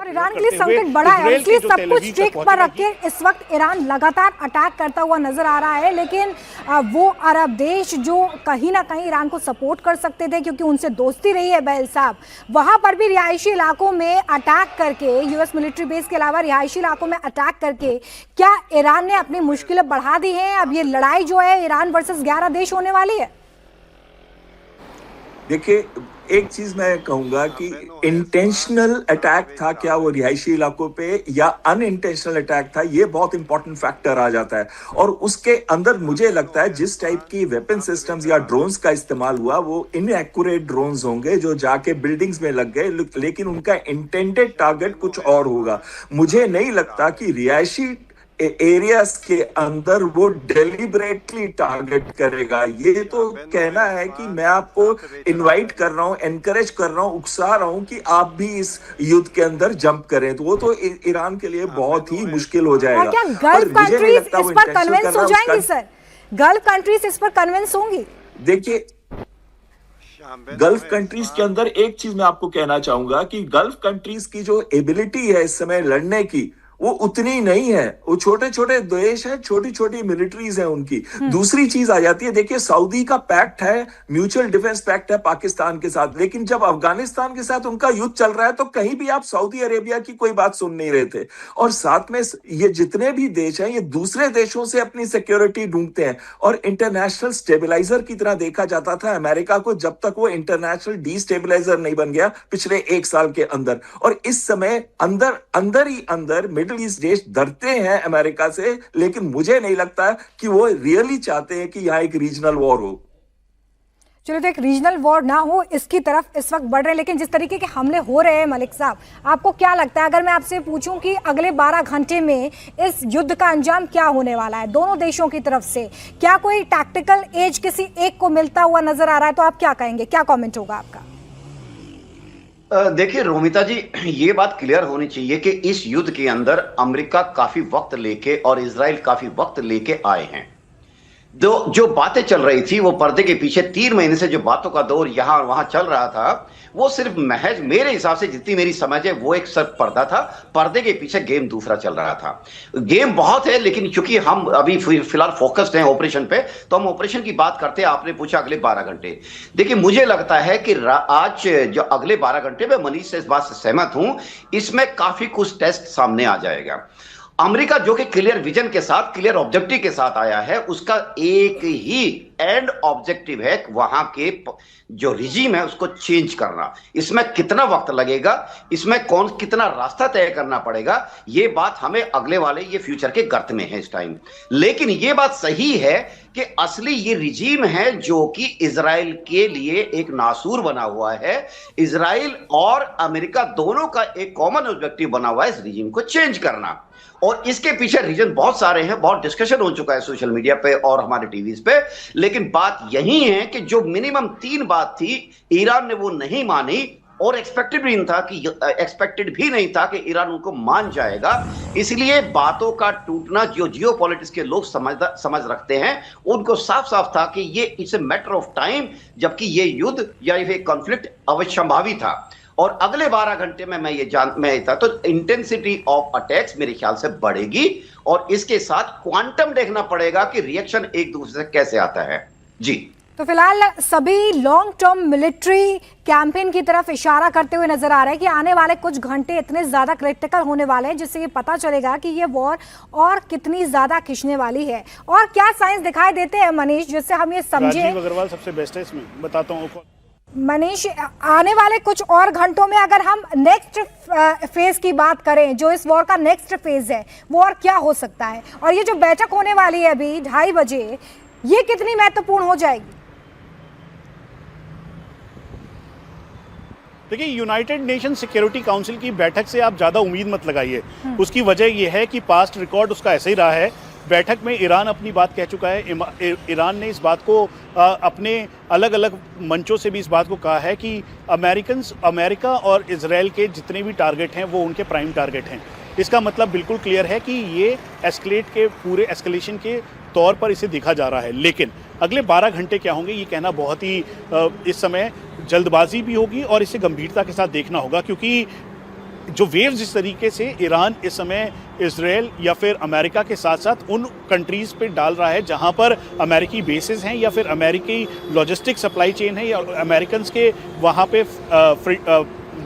और ईरान के लिए संकट बड़ा है, इसलिए सब कुछ स्टेक पर रख के इस वक्त ईरान लगातार अटैक करता हुआ नजर आ रहा है। लेकिन वो अरब देश जो कहीं ना कहीं ईरान को सपोर्ट कर सकते थे क्योंकि उनसे दोस्ती रही है बहल साहब, वहां पर भी रिहायशी इलाकों में अटैक करके, यूएस मिलिट्री बेस के अलावा रिहायशी इलाकों में अटैक करके क्या ईरान ने अपनी मुश्किलें बढ़ा दी हैं? अब ये लड़ाई जो है ईरान वर्सेस 11 देश होने वाली है। देखिए, एक चीज मैं कहूंगा कि इंटेंशनल अटैक था क्या वो रिहायशी इलाकों पे या अनइंटेंशनल अटैक था, ये बहुत इंपॉर्टेंट फैक्टर आ जाता है। और उसके अंदर मुझे लगता है जिस टाइप की वेपन सिस्टम्स या ड्रोन्स का इस्तेमाल हुआ वो इनएक्यूरेट ड्रोन्स होंगे जो जाके बिल्डिंग्स में लग गए, लेकिन उनका इंटेंडेड टारगेट कुछ और होगा। मुझे नहीं लगता कि रिहायशी एरियाज के अंदर वो डेलिबरेटली टारगेट करेगा। ये तो कहना है कि मैं आपको इनवाइट कर रहा हूं, एनकरेज कर रहा हूं, उकसा रहा हूं कि आप भी इस युद्ध के अंदर जंप करें, तो वो तो ईरान के लिए बहुत ही मुश्किल हो जाएगा। और क्या गल्फ कंट्रीज इस पर कन्विंस हो जाएंगी सर? गल्फ कंट्रीज इस पर कन्विंस होंगी? देखिए, गल्फ कंट्रीज के अंदर एक चीज मैं आपको कहना चाहूंगा कि गल्फ कंट्रीज की जो एबिलिटी है इस समय लड़ने की वो उतनी नहीं है। वो छोटे छोटे देश हैं, छोटी छोटी मिलिट्रीज हैं उनकी। दूसरी चीज आ जाती है, देखिए सऊदी का पैक्ट है, म्यूचुअल डिफेंस पैक्ट है पाकिस्तान के साथ, लेकिन जब अफगानिस्तान के साथ उनका युद्ध चल रहा है तो कहीं भी आप सऊदी अरेबिया की कोई बात सुन नहीं रहे थे। और साथ में ये जितने भी देश हैं ये दूसरे देशों से अपनी सिक्योरिटी ढूंढते हैं और इंटरनेशनल स्टेबलाइजर की तरह देखा जाता था अमेरिका को जब तक वो इंटरनेशनल डिस्टेबलाइजर नहीं बन गया पिछले 1 साल के अंदर। और इस समय अंदर ही अंदर मिडिल ईस्ट देश डरते हैं अमेरिका से, लेकिन मुझे नहीं लगता कि वो रियली चाहते हैं कि यहां एक रीजनल वॉर हो। चलो, तो एक रीजनल वॉर ना हो इसकी तरफ इस वक्त बढ़ रहे हैं, लेकिन जिस तरीके के हमले हो रहे हैं मलिक साहब, आपको क्या लगता है अगर मैं आपसे पूछूं कि अगले 12 घंटे में इस युद्ध का अंजाम क्या होने वाला है दोनों देशों की तरफ से? क्या कोई टैक्टिकल एज किसी एक को मिलता हुआ नजर आ रहा है? तो आप क्या कहेंगे, क्या कॉमेंट होगा आपका? देखिए रोमिता जी, ये बात क्लियर होनी चाहिए कि इस युद्ध के अंदर अमेरिका काफी वक्त लेके और इजराइल काफी वक्त लेके आए हैं। जो बातें चल रही थी वो पर्दे के पीछे 3 महीने से जो बातों का दौर यहां और वहां चल रहा था वो सिर्फ महज मेरे हिसाब से जितनी मेरी समझ है वो एक सिर्फ पर्दा था। पर्दे के पीछे गेम दूसरा चल रहा था। गेम बहुत है, लेकिन चूंकि हम अभी फिलहाल फोकस्ड हैं ऑपरेशन पे, तो हम ऑपरेशन की बात करते हैं। आपने पूछा अगले 12 घंटे, देखिए मुझे लगता है कि आज जो अगले 12 घंटे में मनीष से इस बात से सहमत हूं, इसमें काफी कुछ टेस्ट सामने आ जाएगा। अमेरिका जो कि क्लियर विजन के साथ, क्लियर ऑब्जेक्टिव के साथ आया है, उसका एक ही एंड ऑब्जेक्टिव है वहां के जो रिजीम है उसको चेंज करना। इसमें कितना वक्त लगेगा, इसमें कौन कितना रास्ता तय करना पड़ेगा, ये बात हमें अगले वाले ये फ्यूचर के गर्त में है इस टाइम। लेकिन ये बात सही है कि असली ये रिजीम है जो कि इजराइल के लिए एक नासूर बना हुआ है। इजराइल और अमेरिका दोनों का एक कॉमन ऑब्जेक्टिव बना हुआ है इस रिजीम को चेंज करना। और इसके पीछे रीजन बहुत सारे हैं, बहुत डिस्कशन हो चुका है सोशल मीडिया पे और हमारे टीवीज पे। लेकिन बात यही है कि जो मिनिमम 3 बात थी ईरान ने वो नहीं मानी, और एक्सपेक्टेड भी नहीं था कि ईरान उनको मान जाएगा। इसलिए बातों का टूटना जो जियोपॉलिटिक्स के लोग समझ रखते हैं उनको साफ साफ था कि ये it's a matter of time, जबकि ये युद्ध या ये कॉन्फ्लिक्ट अवश्यंभावी था। और अगले 12 घंटे में मैं था तो इंटेंसिटी ऑफ अटैक्स मेरे ख्याल से बढ़ेगी और इसके साथ क्वांटम देखना पड़ेगा कि रिएक्शन एक दूसरे से कैसे आता है। जी, तो फिलहाल सभी लॉन्ग टर्म मिलिट्री कैंपेन की तरफ इशारा करते हुए नजर आ रहा है कि आने वाले कुछ घंटे इतने ज्यादा क्रिटिकल होने वाले हैं जिससे ये पता चलेगा कि ये वॉर और कितनी ज्यादा खिंचने वाली है। और क्या साइंस दिखाई देते हैं मनीष जिससे हम ये समझे? राजीव अग्रवाल सबसे बेस्ट है इसमें, बताता हूँ मनीष। आने वाले कुछ और घंटों में अगर हम नेक्स्ट फेज की बात करें, जो इस वॉर का नेक्स्ट फेज है, वो और क्या हो सकता है? और ये जो बैठक होने वाली है अभी 2:30 बजे, ये कितनी महत्वपूर्ण हो जाएगी? देखिए, यूनाइटेड नेशन सिक्योरिटी काउंसिल की बैठक से आप ज़्यादा उम्मीद मत लगाइए। उसकी वजह यह है कि पास्ट रिकॉर्ड उसका ऐसे ही रहा है। बैठक में ईरान अपनी बात कह चुका है। ईरान ने इस बात को अपने अलग अलग मंचों से भी इस बात को कहा है कि अमेरिका और इजराइल के जितने भी टारगेट हैं वो उनके प्राइम टारगेट हैं। इसका मतलब बिल्कुल क्लियर है कि ये पूरे एस्केलेशन के तौर पर इसे देखा जा रहा है। लेकिन अगले 12 घंटे क्या होंगे ये कहना बहुत ही इस समय जल्दबाजी भी होगी और इसे गंभीरता के साथ देखना होगा, क्योंकि जो वेव्स जिस तरीके से ईरान इस समय इजराइल या फिर अमेरिका के साथ साथ उन कंट्रीज़ पे डाल रहा है जहां पर अमेरिकी बेसिस हैं या फिर अमेरिकी लॉजिस्टिक सप्लाई चेन है या अमेरिकन के वहां पे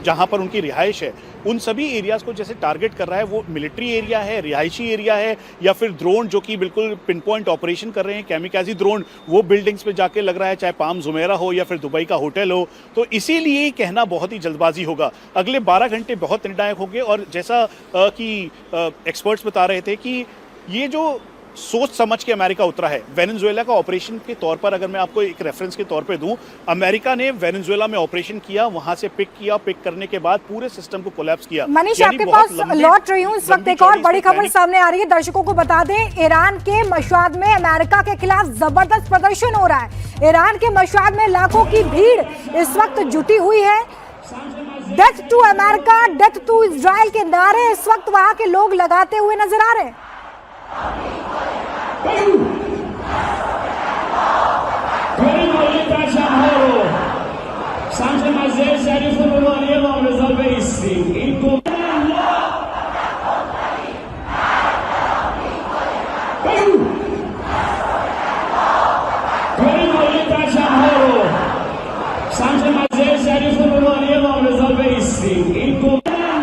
जहां पर उनकी रिहाइश है, उन सभी एरियाज़ को जैसे टारगेट कर रहा है, वो मिलिट्री एरिया है, रिहायशी एरिया है, या फिर ड्रोन जो कि बिल्कुल पिन पॉइंट ऑपरेशन कर रहे हैं, कैमिकाजी ड्रोन, वो बिल्डिंग्स पे जाके लग रहा है, चाहे पाम जुमेरा हो या फिर दुबई का होटल हो। तो इसीलिए कहना बहुत ही जल्दबाजी होगा। अगले 12 घंटे बहुत निर्णायक होंगे और जैसा कि एक्सपर्ट्स बता रहे थे कि ये जो सोच समझ के अमेरिका उतरा है, वेनेजुएला का ऑपरेशन के तौर पर अगर मैं आपको एक रेफरेंस के तौर पे दूं, अमेरिका ने वेनेजुएला में ऑपरेशन किया, वहां से पिक करने के बाद पूरे सिस्टम को कोलैप्स किया। मनीष, आपके पास लौट रही हूं इस वक्त, एक और बड़ी खबर सामने आ रही है। दर्शकों को बता दें, ईरान के मशहद में अमेरिका के खिलाफ जबरदस्त प्रदर्शन हो रहा है। ईरान के मशहद में लाखों की भीड़ इस वक्त जुटी हुई है। Death to America, death to Israel के नारे इस वक्त वहां के लोग लगाते हुए नजर आ रहे हैं।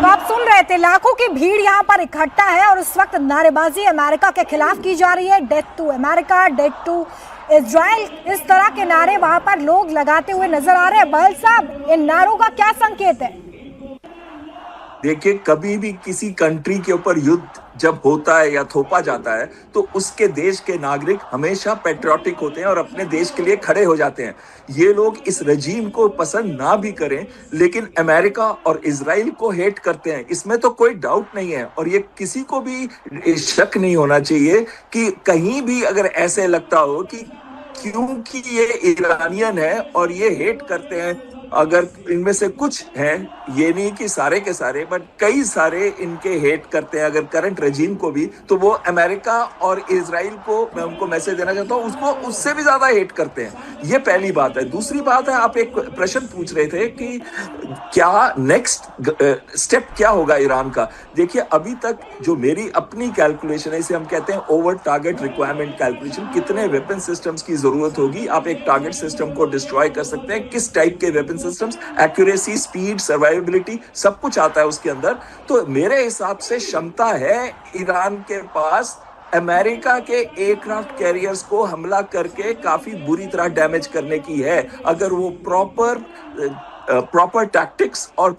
आप सुन रहे थे, लाखों की भीड़ यहाँ पर इकट्ठा है और इस वक्त नारेबाजी अमेरिका के खिलाफ की जा रही है। Death to America, death to Israel, इस तरह के नारे वहां पर लोग लगाते हुए नजर आ रहे हैं। बहल साहब, इन नारों का क्या संकेत है? देखिए, कभी भी किसी कंट्री के ऊपर युद्ध जब होता है या थोपा जाता है तो उसके देश के नागरिक हमेशा पैट्रियोटिक होते हैं और अपने देश के लिए खड़े हो जाते हैं। ये लोग इस रजीम को पसंद ना भी करें, लेकिन अमेरिका और इजराइल को हेट करते हैं, इसमें तो कोई डाउट नहीं है। और ये किसी को भी शक नहीं होना चाहिए कि कहीं भी अगर ऐसे लगता हो कि क्योंकि ये ईरानियन है और ये हेट करते हैं, अगर इनमें से कुछ हैं, ये नहीं कि सारे के सारे, बट कई सारे इनके हेट करते हैं अगर करंट रजीम को भी, तो वो अमेरिका और इजराइल को, मैं उनको मैसेज देना चाहता हूँ, उसको उससे भी ज्यादा हेट करते हैं। ये पहली बात है। दूसरी बात है, आप एक प्रश्न पूछ रहे थे कि क्या नेक्स्ट स्टेप क्या होगा ईरान का। देखिए, अभी तक जो मेरी अपनी कैलकुलेशन है, इसे हम कहते हैं ओवर टारगेट रिक्वायरमेंट कैलकुलेशन, कितने वेपन सिस्टम्स की जरूरत होगी। आप एक टारगेट सिस्टम को डिस्ट्रॉय कर सकते हैं, किस टाइप के weapon systems, accuracy, speed, survivability, सब कुछ आता है उसके अंदर। तो मेरे हिसाब से क्षमता है ईरान के पास अमेरिका के एयरक्राफ्ट कैरियर्स को हमला करके काफी बुरी तरह डैमेज करने की है, अगर वो प्रॉपर टैक्टिक्स और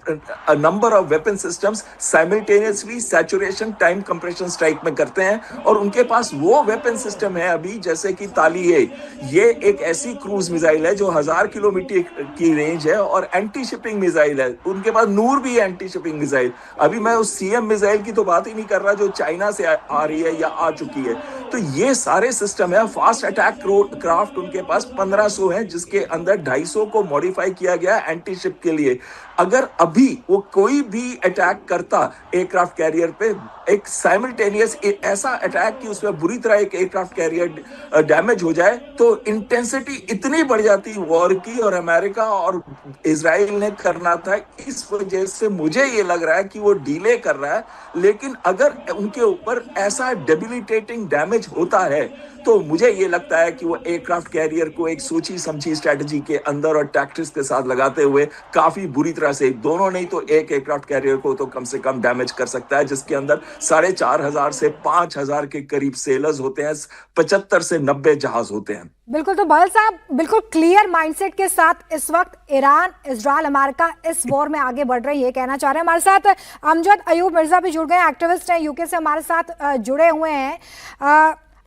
number of weapon systems simultaneously saturation time compression strike में करते हैं। और उनके पास वो वेपन सिस्टम है अभी, जैसे कि तालिये, ये एक ऐसी क्रूज मिसाइल है जो 1000 किलोमीटर की रेंज है और एंटी शिपिंग मिसाइल है। उनके पास नूर भी है, एंटी शिपिंग मिसाइल। अभी मैं उस सीएम मिसाइल की तो बात ही नहीं कर रहा जो चाइना से आ रही है या आ चुकी है। तो ये सारे सिस्टम है। फास्ट अटैक क्राफ्ट उनके पास 1500 है, जिसके अंदर 250 को मॉडिफाई किया गया एंटी शिप के लिए। अगर अभी वो कोई भी अटैक करता एयरक्राफ्ट कैरियर पे, एक साइमल्टेनियस ऐसा अटैक कि उसमें बुरी तरह एक एयरक्राफ्ट कैरियर डैमेज हो जाए, तो इंटेंसिटी इतनी बढ़ जाती वॉर की, और अमेरिका और इजराइल ने करना था। इस वजह से मुझे ये लग रहा है कि वो डिले कर रहा है। लेकिन अगर उनके ऊपर ऐसा डेबिलिटेटिंग डैमेज होता है तो मुझे ये लगता है कि वो एयरक्राफ्ट कैरियर को एक सोची समझी स्ट्रेटजी के अंदर और टैक्टिक्स के साथ लगाते हुए काफी बुरी तरह से, दोनों नहीं तो एक एयरक्राफ्ट कैरियर को तो कम से कम डैमेज कर सकता है, जिसके अंदर 4500 से 5000 के करीब सेलर्स होते हैं, 75 से 90 जहाज होते हैं। बिल्कुल। तो बहल साहब, बिल्कुल क्लियर माइंडसेट के साथ इस वक्त ईरान, इजराइल, अमेरिका इस वॉर में आगे बढ़ रहे हैं, ये कहना चाह रहे हैं। हमारे साथ अमजद अयूब मिर्जा भी जुड़ गए, एक्टिविस्ट हैं, यूके से हमारे साथ जुड़े हुए हैं।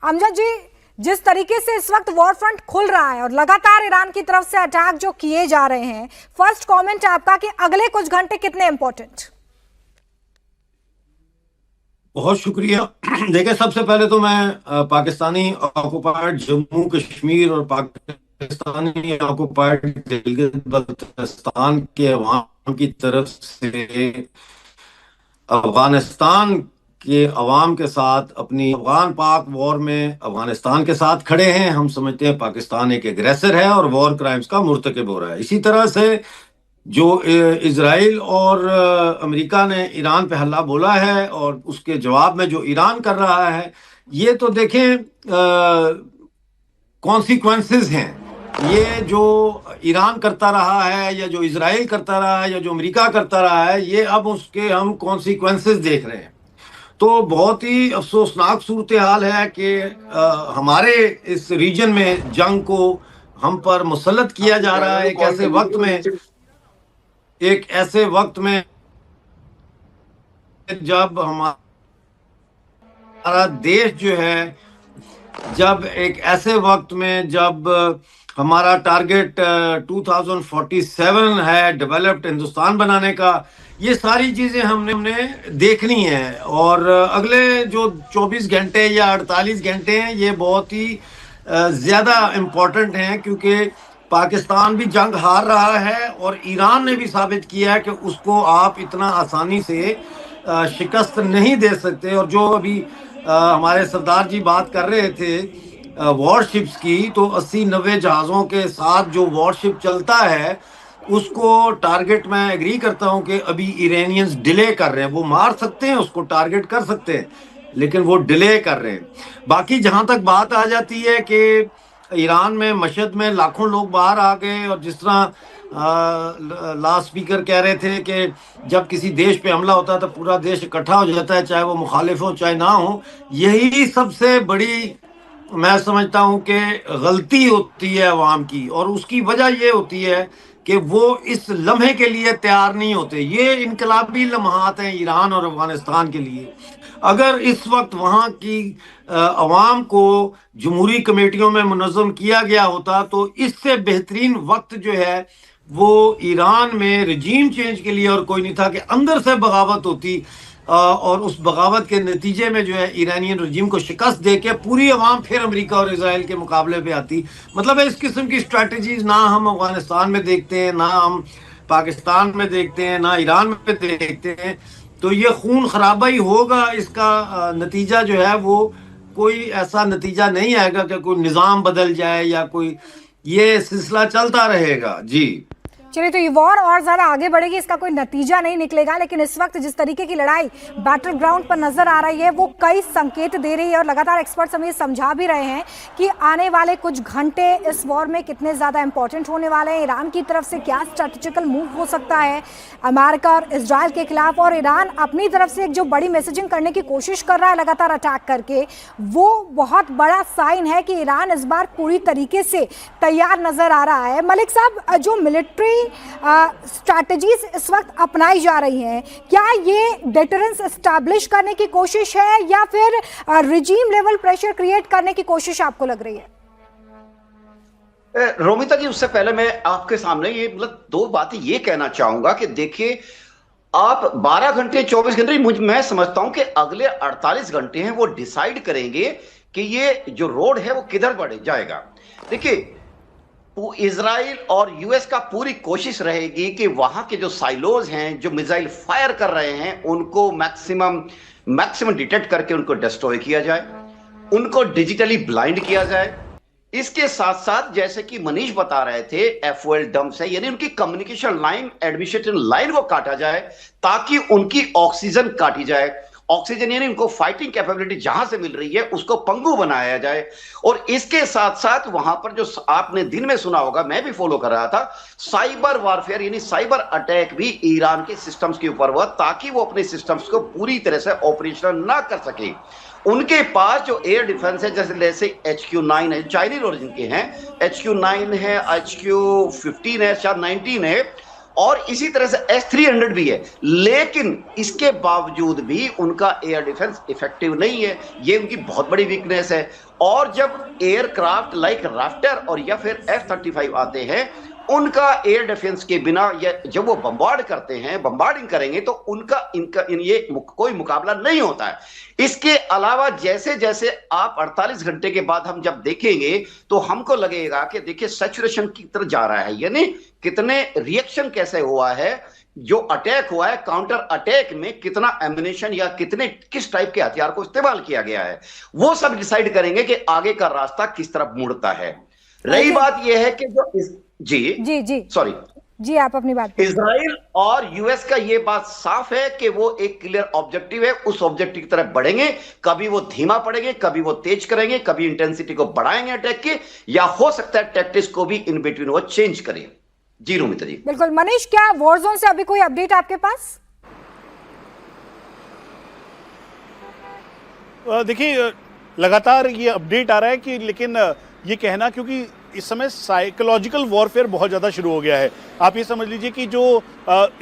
अमजद जी, जिस तरीके से इस वक्त वॉर फ्रंट खुल रहा है और लगातार ईरान की तरफ से अटैक जो किए जा रहे हैं, फर्स्ट कमेंट आपका कि अगले कुछ घंटे कितने इंपॉर्टेंट? बहुत शुक्रिया। देखिए, सबसे पहले तो मैं पाकिस्तानी ऑक्युपाइड जम्मू कश्मीर और पाकिस्तानी ऑक्युपाइड गिलगित बल्तिस्तान के अवाम की तरफ से अफगानिस्तान के अवाम के साथ, अपनी अफगान पाक वॉर में अफगानिस्तान के साथ खड़े हैं। हम समझते हैं पाकिस्तान एक एग्रेसर है और वॉर क्राइम्स का मुर्तकिब हो रहा है। इसी तरह से जो इजराइल और अमेरिका ने ईरान पे हल्ला बोला है और उसके जवाब में जो ईरान कर रहा है, ये तो देखें कॉन्सिक्वेंसेस हैं। ये जो ईरान करता रहा है या जो इजराइल करता रहा है या जो अमेरिका करता रहा है, ये अब उसके हम कॉन्सिक्वेंसेस देख रहे हैं। तो बहुत ही अफसोसनाक सूरत हाल है कि हमारे इस रीजन में जंग को हम पर मुसल्लत किया जा रहा है एक ऐसे वक्त में जब हमारा देश जो है, जब एक ऐसे वक्त में जब हमारा टारगेट 2047 है डेवलप्ड हिंदुस्तान बनाने का, ये सारी चीजें हमने देखनी है। और अगले जो 24 घंटे या 48 घंटे हैं, ये बहुत ही ज्यादा इम्पोर्टेंट हैं, क्योंकि पाकिस्तान भी जंग हार रहा है और ईरान ने भी साबित किया है कि उसको आप इतना आसानी से शिकस्त नहीं दे सकते। और जो अभी हमारे सरदार जी बात कर रहे थे वॉरशिप्स की, तो 80-90 जहाज़ों के साथ जो वॉरशिप चलता है उसको टारगेट मैं एग्री करता हूं कि अभी ईरानियंस डिले कर रहे हैं। वो मार सकते हैं, उसको टारगेट कर सकते हैं, लेकिन वो डिले कर रहे हैं। बाकी जहां तक बात आ जाती है कि ईरान में मशहद में लाखों लोग बाहर आ गए, और जिस तरह लास्ट स्पीकर कह रहे थे कि जब किसी देश पे हमला होता है तो पूरा देश इकट्ठा हो जाता है, चाहे वो मुखालिफ हो चाहे ना हो। यही सबसे बड़ी मैं समझता हूं कि गलती होती है अवाम की, और उसकी वजह ये होती है कि वो इस लम्हे के लिए तैयार नहीं होते। ये इनकलाबी लम्हात हैं ईरान और अफगानिस्तान के लिए। अगर इस वक्त वहाँ की अवाम को जमहूरी कमेटियों में मुनज़्ज़म किया गया होता, तो इससे बेहतरीन वक्त जो है वो ईरान में रजीम चेंज के लिए और कोई नहीं था कि अंदर से बगावत होती, और उस बगावत के नतीजे में जो है ईरानियन रजीम को शिकस्त दे के पूरी अवाम फिर अमेरिका और इजराइल के मुकाबले पे आती। मतलब है, इस किस्म की स्ट्रैटेजीज ना हम अफगानिस्तान में देखते हैं, ना हम पाकिस्तान में देखते हैं, ना ईरान में देखते हैं। तो ये खून खराबा ही होगा। इसका नतीजा जो है वो कोई ऐसा नतीजा नहीं आएगा कि कोई निज़ाम बदल जाए या कोई, ये सिलसिला चलता रहेगा। जी चलिए, तो ये वॉर और ज़्यादा आगे बढ़ेगी, इसका कोई नतीजा नहीं निकलेगा। लेकिन इस वक्त जिस तरीके की लड़ाई बैटल ग्राउंड पर नजर आ रही है, वो कई संकेत दे रही है, और लगातार एक्सपर्ट्स हमें समझा भी रहे हैं कि आने वाले कुछ घंटे इस वॉर में कितने ज़्यादा इंपॉर्टेंट होने वाले हैं। ईरान की तरफ से क्या स्ट्रेटेजिकल मूव हो सकता है अमेरिका और इजराइल के खिलाफ, और ईरान अपनी तरफ से एक जो बड़ी मैसेजिंग करने की कोशिश कर रहा है लगातार अटैक करके, वो बहुत बड़ा साइन है कि ईरान इस बार पूरी तरीके से तैयार नजर आ रहा है। मलिक साहब, जो मिलिट्री स्ट्रैटेजीज इस वक्त अपनाई जा रही हैं, क्या ये डेटरेंस एस्टैब्लिश करने की कोशिश है या फिर रिजीम लेवल प्रेशर क्रिएट करने की कोशिश आपको लग रही है? रोमिता जी, उससे पहले मैं आपके सामने ये मतलब दो बातें ये कहना चाहूंगा कि देखिए, आप 12 घंटे 24 घंटे, मैं समझता हूं कि अगले 48 घंटे हैं वो डिसाइड करेंगे कि ये जो रोड है वो किधर बढ़ जाएगा। देखिए, इजराइल और यूएस का पूरी कोशिश रहेगी कि वहां के जो साइलोज हैं, जो मिसाइल फायर कर रहे हैं, उनको मैक्सिमम डिटेक्ट करके उनको डिस्ट्रॉय किया जाए, उनको डिजिटली ब्लाइंड किया जाए। इसके साथ साथ, जैसे कि मनीष बता रहे थे, एफओएल डंप से, यानी उनकी कम्युनिकेशन लाइन, एडमिनिस्ट्रेशन लाइन को काटा जाए, ताकि उनकी ऑक्सीजन काटी जाए। ऑक्सीजन यानी उनको फाइटिंग कैपेबिलिटी जहां से मिल रही है उसको पंगु बनाया जाए। और इसके साथ साथ वहां पर जो आपने दिन में सुना होगा, मैं भी फॉलो कर रहा था, साइबर वारफेयर यानी साइबर अटैक भी ईरान के सिस्टम्स के ऊपर हुआ, ताकि वो अपने सिस्टम्स को पूरी तरह से ऑपरेशनल ना कर सके। उनके पास जो एयर डिफेंस है, जैसे HQ-9 है, चाइनीज ओरिजिन के हैं, HQ-9 है, HQ-15 है, शायद 19 है, और इसी तरह से S-300 भी है। लेकिन इसके बावजूद भी उनका एयर डिफेंस इफेक्टिव नहीं है। ये उनकी बहुत बड़ी वीकनेस है। और जब एयरक्राफ्ट लाइक राफ्टर और या फिर F-35 आते हैं, उनका एयर डिफेंस के बिना, या जब वो बम्बार्ड करते हैं, बम्बार्डिंग करेंगे, तो इनका ये कोई मुकाबला नहीं होता है। इसके अलावा जैसे जैसे आप 48 घंटे के बाद हम जब देखेंगे, तो हमको लगेगा कि देखिए सैचुरेशन की तरफ जा रहा है, यानी कितने रिएक्शन कैसे हुआ है, जो अटैक हुआ है, काउंटर अटैक में कितना एम्युनिशन या किस टाइप के हथियार को इस्तेमाल किया गया है, वो सब डिसाइड करेंगे कि आगे का रास्ता किस तरफ मुड़ता है। रही बात यह है कि जो जी जी जी सॉरी जी, आप अपनी बात करें। इजराइल और यूएस का यह बात साफ है कि वो एक क्लियर ऑब्जेक्टिव है, उस ऑब्जेक्टिव की तरफ बढ़ेंगे। कभी वो धीमा पड़ेंगे, कभी वो तेज करेंगे, कभी इंटेंसिटी को बढ़ाएंगे अटैक के, या हो सकता है टैक्टिक्स को भी इन बिटवीन वो चेंज करें। जी रुमिता जी। बिल्कुल मनीष, क्या वॉर जोन से अभी कोई अपडेट आपके पास? देखिए, लगातार ये अपडेट आ रहा है कि, लेकिन ये कहना, क्योंकि इस समय साइकोलॉजिकल वॉरफेयर बहुत ज़्यादा शुरू हो गया है। आप ये समझ लीजिए कि जो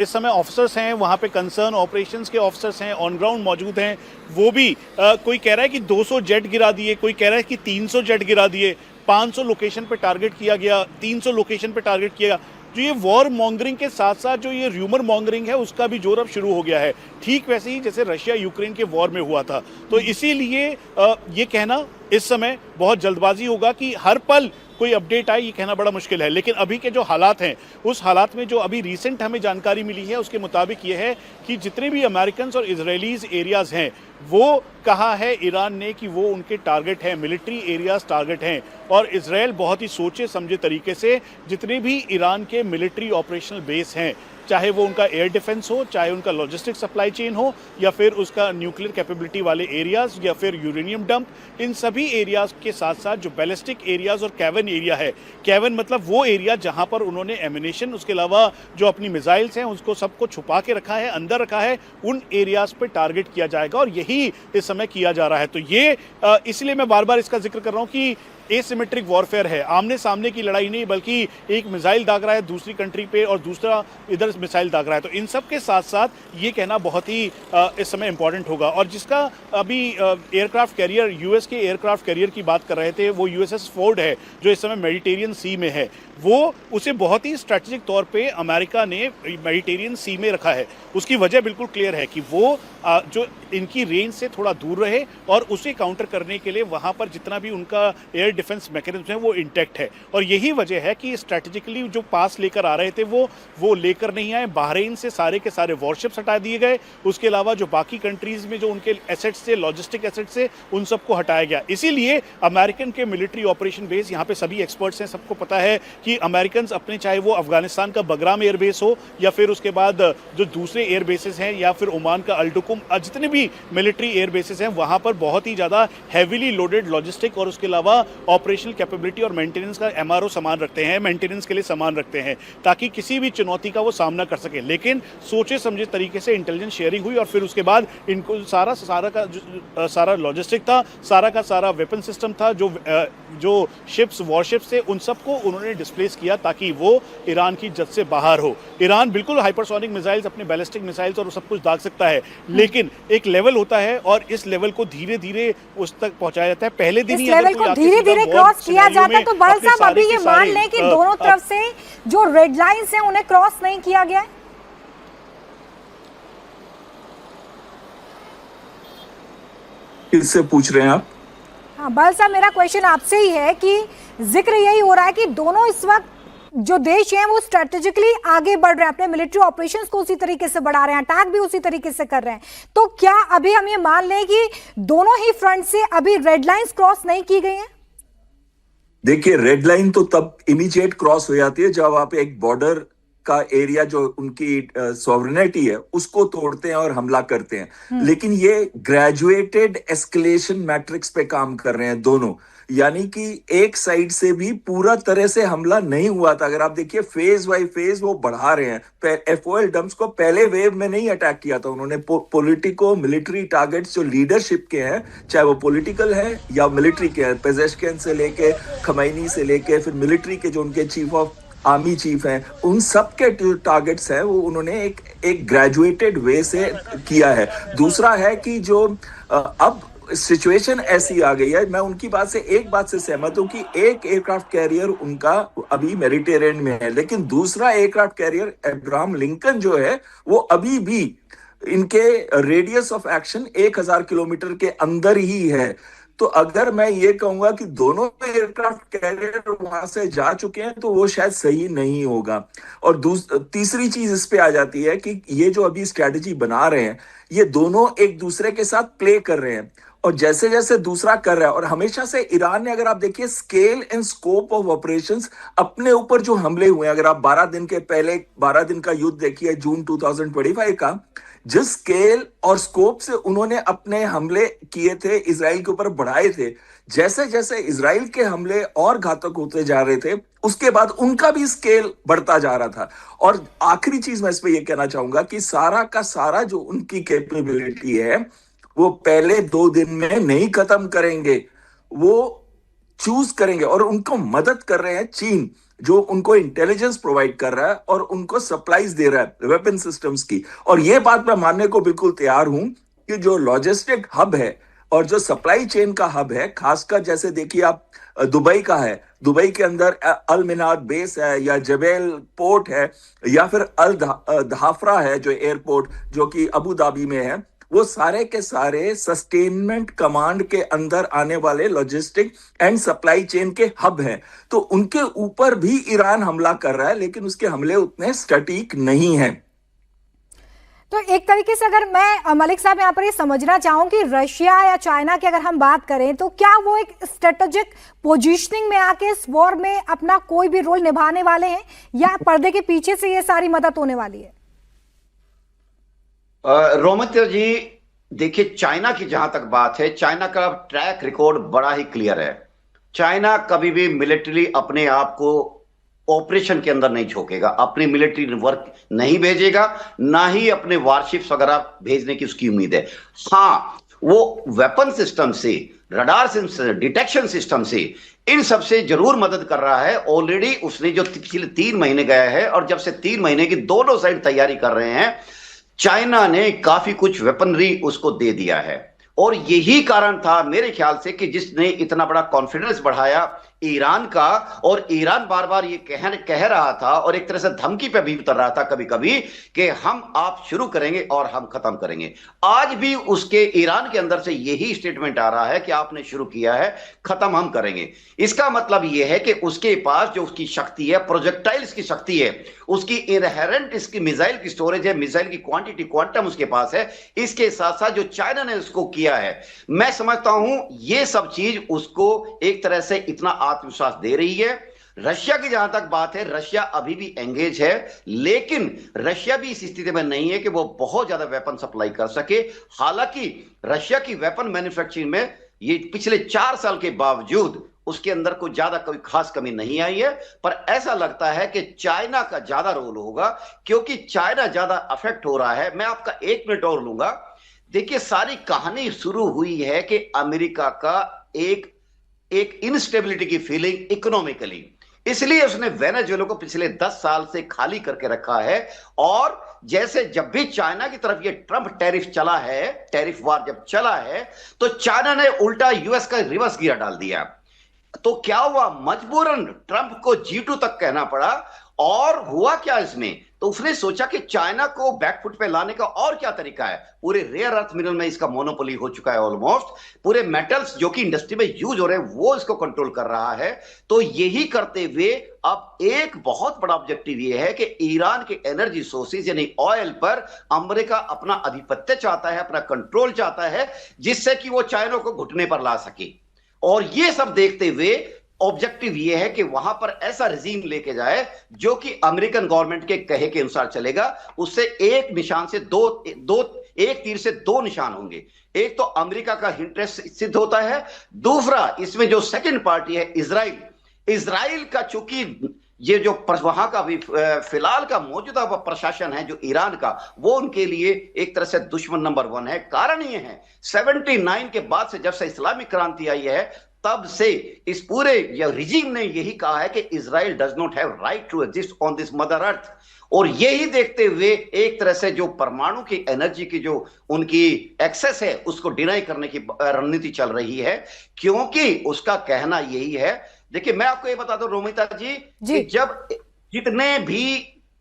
इस समय ऑफिसर्स हैं, वहाँ पे कंसर्न ऑपरेशंस के ऑफिसर्स हैं, ऑन ग्राउंड मौजूद हैं, वो भी कोई कह रहा है कि 200 जेट गिरा दिए, कोई कह रहा है कि 300 जेट गिरा दिए, 500 लोकेशन पे टारगेट किया गया, 300 लोकेशन पे टारगेट किया गया। जो ये वॉर मॉन्गरिंग के साथ साथ जो ये र्यूमर मॉन्गरिंग है, उसका भी जोर अब शुरू हो गया है, ठीक वैसे ही जैसे रशिया यूक्रेन के वॉर में हुआ था। तो इसीलिए ये कहना इस समय बहुत जल्दबाजी होगा कि हर पल कोई अपडेट आए, ये कहना बड़ा मुश्किल है। लेकिन अभी के जो हालात हैं, उस हालात में जो अभी रिसेंट हमें जानकारी मिली है, उसके मुताबिक ये है कि जितने भी अमेरिकन और इजरायलीज एरियाज हैं, वो कहा है ईरान ने कि वो उनके टारगेट हैं, मिलिट्री एरियाज टारगेट हैं। और इजराइल बहुत ही सोचे समझे तरीके से जितने भी ईरान के मिलिट्री ऑपरेशनल बेस हैं, चाहे वो उनका एयर डिफेंस हो, चाहे उनका लॉजिस्टिक सप्लाई चेन हो, या फिर उसका न्यूक्लियर कैपेबिलिटी वाले एरियाज, या फिर यूरेनियम डंप, इन सभी एरियाज के साथ साथ जो बैलिस्टिक एरियाज और कैवन एरिया है, कैवन मतलब वो एरिया जहां पर उन्होंने एमिनेशन, उसके अलावा जो अपनी मिसाइल्स हैं, उसको सबको छुपा के रखा है, अंदर रखा है, उन एरियाज पे टारगेट किया जाएगा। और यही इस समय किया जा रहा है। तो ये इसलिए मैं बार बार इसका जिक्र कर रहा हूं कि एसिमेट्रिक वॉरफेयर है, आमने सामने की लड़ाई नहीं, बल्कि एक मिसाइल दाग रहा है दूसरी कंट्री पे और दूसरा इधर मिसाइल दाग रहा है। तो इन सब के साथ साथ ये कहना बहुत ही इस समय इंपॉर्टेंट होगा। और जिसका अभी एयरक्राफ्ट कैरियर, यूएस के एयरक्राफ्ट कैरियर की बात कर रहे थे, वो यूएसएस फोर्ड है, जो इस समय मेडिटेरियन सी में है। वो उसे बहुत ही स्ट्रेटेजिक तौर पे अमेरिका ने मेडिटेरियन सी में रखा है। उसकी वजह बिल्कुल क्लियर है कि वो जो इनकी रेंज से थोड़ा दूर रहे और उसे काउंटर करने के लिए वहां पर जितना भी उनका एयर डिफेंस मैकेनिज्म है वो इंटैक्ट है। और यही वजह है कि स्ट्रैटेजिकली जो पास लेकर आ रहे थे वो लेकर नहीं आए। बहरीन से सारे के सारे वॉरशिप्स हटा दिए गए। उसके अलावा जो बाकी कंट्रीज में जो उनके एसेट्स थे, लॉजिस्टिक एसेट्स थे, उन सबको हटाया गया। इसीलिए अमेरिकन के मिलिट्री ऑपरेशन बेस, यहाँ पे सभी एक्सपर्ट्स हैं, सबको पता है कि अमेरिकन अपने, चाहे वो अफगानिस्तान का बगराम एयरबेस हो, या फिर उसके बाद जो दूसरे एयर बेसेस हैं, या फिर ओमान का अल्टुकुम, जितने भी मिलिट्री एयर बेसेस हैं, वहां पर बहुत ही ज्यादा हैवीली लोडेड लॉजिस्टिक और उसके अलावा ऑपरेशनल कैपेबिलिटी और मेंटेनेंस का एमआरओ सामान रखते हैं, मेंटेनेंस के लिए सामान रखते हैं, ताकि किसी भी चुनौती का वो सामना कर सके। लेकिन सोचे समझे तरीके से इंटेलिजेंस शेयरिंग हुई और फिर उसके बाद इनको सारा लॉजिस्टिक था, सारा का सारा वेपन सिस्टम था, जो शिप्स, वॉरशिप्स थे, उन सबको उन्होंने डिस्प्लेस किया ताकि वो ईरान की जद से बाहर हो। ईरान बिल्कुल हाइपरसोनिक मिसाइल्स, अपने बैलिस्टिक मिसाइल्स और सब कुछ दाग सकता है, लेकिन एक लेवल होता है और इस लेवल को धीरे धीरे उस तक पहुंचाया जाता है। पहले दिन ही लेवल को धीरे धीरे क्रॉस किया जाता है। तो बल साहब, अभी ये मान लें कि दोनों तरफ से जो रेड लाइंस हैं उन्हें क्रॉस नहीं किया गया है। किससे पूछ रहे हैं आप? हाँ बल साहब, मेरा क्वेश्चन आपसे ही है कि जिक्र यही हो रहा है कि दोनों इस वक्त जो देश हैं वो स्ट्रेटेजिकली आगे बढ़ रहे हैं, अपने मिलिट्री ऑपरेशंस को उसी तरीके से बढ़ा रहे हैं, अटैक भी उसी तरीके से कर रहे हैं। तो क्या अभी हम ये मान लें कि दोनों ही फ्रंट से अभी रेड लाइंस क्रॉस नहीं की गई हैं? देखिए, रेड लाइन तो तब इमीडिएट क्रॉस हो जाती है जब आप एक बॉर्डर का एरिया, जो उनकी सॉवरेनिटी है, उसको तोड़ते हैं और हमला करते हैं। लेकिन ये ग्रेजुएटेड एस्केलेशन मैट्रिक्स पे काम कर रहे हैं दोनों, यानी कि एक साइड से भी पूरा तरह से हमला नहीं हुआ था। अगर आप देखिए, फेज बाय फेज वो बढ़ा रहे हैं। एफओएल डंप्स को पहले वेव में नहीं अटैक किया था उन्होंने। पॉलिटिको मिलिट्री टारगेट्स जो लीडरशिप के हैं, चाहे वो पॉलिटिकल है या मिलिट्री के हैं, पेजेश्किन से लेके खमैनी से लेके फिर मिलिट्री के जो उनके चीफ ऑफ आर्मी चीफ हैं, उन सब के टारगेट्स हैं वो उन्होंने एक ग्रेजुएटेड वे से किया है। दूसरा है कि जो अब सिचुएशन ऐसी आ गई है, मैं उनकी बात से एक बात से सहमत हूं कि एक एयरक्राफ्ट कैरियर उनका अभी मेडिटेरेनियन में है, लेकिन दूसरा एयरक्राफ्ट कैरियर अब्राहम लिंकन जो है वो अभी भी इनके रेडियस ऑफ एक्शन 1000 किलोमीटर के अंदर ही है। तो अगर मैं ये कहूंगा कि दोनों एयरक्राफ्ट कैरियर वहां से जा चुके हैं तो वो शायद सही नहीं होगा। और तीसरी चीज इस पे आ जाती है कि ये जो अभी स्ट्रेटजी बना रहे हैं, ये दोनों एक दूसरे के साथ प्ले कर रहे हैं। और जैसे जैसे दूसरा कर रहा है, और हमेशा से ईरान ने, अगर आप देखिए scale and scope of operations, अपने ऊपर जो हमले हुए, अगर आप 12 दिन के पहले 12 दिन का युद्ध देखिए जून 2025 का, जिस स्केल और स्कोप से उन्होंने अपने हमले किए थे, इजराइल के ऊपर बढ़ाए थे, जैसे जैसे इजराइल के हमले और घातक होते जा रहे थे, उसके बाद उनका भी स्केल बढ़ता जा रहा था। और आखिरी चीज मैं इस पे ये कहना चाहूंगा कि सारा का सारा जो उनकी कैपेबिलिटी है, वो पहले 2 दिन में नहीं खत्म करेंगे, वो चूज करेंगे। और उनको मदद कर रहे हैं चीन, जो उनको इंटेलिजेंस प्रोवाइड कर रहा है और उनको सप्लाईज दे रहा है वेपन सिस्टम्स की। और ये बात मैं मानने को बिल्कुल तैयार हूं कि जो लॉजिस्टिक हब है और जो सप्लाई चेन का हब है, खासकर जैसे देखिए आप दुबई का है, दुबई के अंदर अल मिनार बेस है, या जबेल पोर्ट है, या फिर अल धाफरा है जो एयरपोर्ट जो कि अबू धाबी में है, वो सारे के सारे सस्टेनमेंट कमांड के अंदर आने वाले लॉजिस्टिक एंड सप्लाई चेन के हब हैं। तो उनके ऊपर भी ईरान हमला कर रहा है, लेकिन उसके हमले उतने सटीक नहीं हैं। तो एक तरीके से अगर मैं मलिक साहब यहाँ पर ये समझना चाहूँ कि रशिया या चाइना की अगर हम बात करें, तो क्या वो एक स्ट्रेटेजिक पोजीशनिंग में आके इस वॉर में अपना कोई भी रोल निभाने वाले हैं, या पर्दे के पीछे से ये सारी मदद होने वाली है? रोमित जी, देखिए चाइना की जहां तक बात है, चाइना का ट्रैक रिकॉर्ड बड़ा ही क्लियर है। चाइना कभी भी मिलिट्री अपने आप को ऑपरेशन के अंदर नहीं झोंकेगा, अपनी मिलिट्री वर्क नहीं भेजेगा, ना ही अपने वारशिप्स वगैरह भेजने की उसकी उम्मीद है। हाँ, वो वेपन सिस्टम से, रडार सिस्टम, डिटेक्शन सिस्टम से, इन सब से जरूर मदद कर रहा है। ऑलरेडी उसने जो पिछले 3 महीने गया है, और जब से 3 महीने की दोनों साइड तैयारी कर रहे हैं, चाइना ने काफी कुछ वेपनरी उसको दे दिया है। और यही कारण था मेरे ख्याल से कि जिसने इतना बड़ा कॉन्फिडेंस बढ़ाया ईरान का, और ईरान बार बार ये कह रहा था और एक तरह से धमकी पे भी उतर रहा था कभी कभी कि हम आप शुरू करेंगे और हम खत्म करेंगे। आज भी उसके ईरान के अंदर से यही स्टेटमेंट आ रहा है कि आपने शुरू किया है, खत्म हम करेंगे। इसका मतलब यह है कि उसके पास जो उसकी शक्ति है, प्रोजेक्टाइल्स की शक्ति है, उसकी इनहेरेंट इसकी मिसाइल की स्टोरेज है, मिसाइल की क्वांटिटी, क्वांटम उसके पास है। इसके साथ साथ जो चाइना ने उसको किया है, मैं समझता हूं ये सब चीज उसको एक तरह से इतना आत्मविश्वास दे रही है। रशिया की जहां तक बात है, रशिया अभी भी एंगेज है, लेकिन रशिया भी इस स्थिति में नहीं है कि वो बहुत ज्यादा वेपन सप्लाई कर सके। हालांकि रशिया की वेपन मैन्युफैक्चरिंग में ये पिछले 4 साल के बावजूद उसके अंदर कोई ज्यादा कोई खास कमी नहीं आई है, पर ऐसा लगता है कि चाइना का ज्यादा रोल होगा, क्योंकि चाइना ज्यादा अफेक्ट हो रहा है। मैं आपका 1 मिनट और लूंगा। देखिए, सारी कहानी शुरू हुई है कि अमेरिका का एक इनस्टेबिलिटी की फीलिंग इकोनॉमिकली, इसलिए उसने वेनेजुएला को पिछले 10 साल से खाली करके रखा है। और जैसे जब भी चाइना की तरफ ये ट्रंप टैरिफ चला है, टैरिफ वार जब चला है, तो चाइना ने उल्टा यूएस का रिवर्स गियर डाल दिया। तो क्या हुआ, मजबूरन ट्रंप को G2 तक कहना पड़ा। और हुआ क्या इसमें, तो उसने सोचा कि चाइना को बैकफुट पे लाने का और क्या तरीका है। पूरे रेयर अर्थ मिनरल में इसका मोनोपोली हो चुका है ऑलमोस्ट, पूरे मेटल्स जो कि इंडस्ट्री में यूज हो रहे हैं वो इसको कंट्रोल कर रहा है। तो यही करते हुए अब एक बहुत बड़ा ऑब्जेक्टिव ये है कि ईरान के एनर्जी सोर्सेज यानी ऑयल पर अमेरिका अपना आधिपत्य चाहता है, अपना कंट्रोल चाहता है, जिससे कि वो चाइना को घुटने पर ला सके। और ये सब देखते हुए ऑब्जेक्टिव ये है कि वहां पर ऐसा रिजीम लेके जाए जो कि अमेरिकन गवर्नमेंट के कहे के अनुसार चलेगा। उससे एक निशान से एक तीर से 2 निशान होंगे। एक तो अमेरिका का इंटरेस्ट सिद्ध होता है, दूसरा इसमें जो सेकंड पार्टी है इजराइल का, चूंकि ये जो वहां का भी फिलहाल का मौजूदा प्रशासन है जो ईरान का, वो उनके लिए एक तरह से दुश्मन नंबर 1 है। कारण ये है 79 के बाद से, जब से इस्लामिक क्रांति आई है, तब से इस पूरे रिजीम ने यही कहा है कि Israel does not have right to exist on this mother earth. और यही देखते हुए एक तरह से जो परमाणु की एनर्जी की जो उनकी एक्सेस है उसको डिनाई करने की रणनीति चल रही है, क्योंकि उसका कहना यही है। देखिए, मैं आपको ये बता दूं रोमिता जी, कि जब जितने भी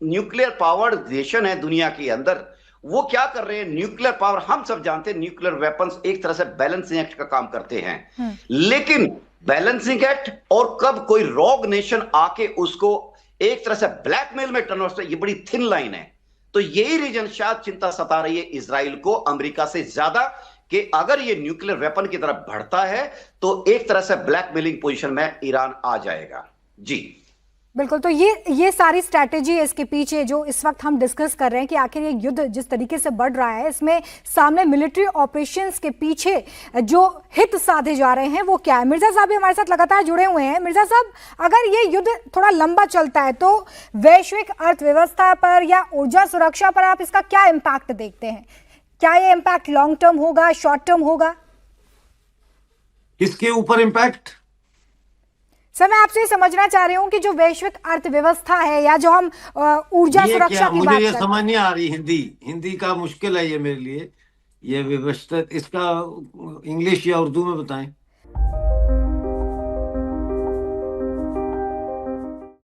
न्यूक्लियर पावर्ड नेशन है दुनिया के अंदर, वो क्या कर रहे हैं, न्यूक्लियर पावर, हम सब जानते हैं न्यूक्लियर वेपन्स एक तरह से बैलेंसिंग एक्ट का काम करते हैं। लेकिन बैलेंसिंग एक्ट और कब कोई रॉग नेशन आके उसको एक तरह से ब्लैकमेल में टर्न, ये बड़ी थिन लाइन है। तो यही रीजन शायद चिंता सता रही है इजराइल को अमेरिका से ज्यादा, कि अगर ये न्यूक्लियर वेपन की तरफ बढ़ता है तो एक तरह से ब्लैकमेलिंग पोजीशन में ईरान आ जाएगा। जी बिल्कुल, तो ये सारी स्ट्रैटेजी है इसके पीछे जो इस वक्त हम डिस्कस कर रहे हैं कि आखिर ये युद्ध जिस तरीके से बढ़ रहा है इसमें सामने मिलिट्री ऑपरेशंस के पीछे जो हित साधे जा रहे हैं वो क्या है। मिर्जा साहब भी हमारे साथ लगातार जुड़े हुए हैं। मिर्जा साहब, अगर ये युद्ध थोड़ा लंबा चलता है तो वैश्विक अर्थव्यवस्था पर या ऊर्जा सुरक्षा पर आप इसका क्या इम्पैक्ट देखते हैं? क्या ये इम्पैक्ट लॉन्ग टर्म होगा, शॉर्ट टर्म होगा? किसके ऊपर इम्पैक्ट? सर, मैं आपसे समझना चाह रही हूँ कि जो वैश्विक अर्थव्यवस्था है या जो हम ऊर्जा सुरक्षा की बात मुझे ये करते हैं। समझ नहीं आ रही। हिंदी का मुश्किल है ये मेरे लिए, ये व्यवस्थित। इसका इंग्लिश या उर्दू में बताएं।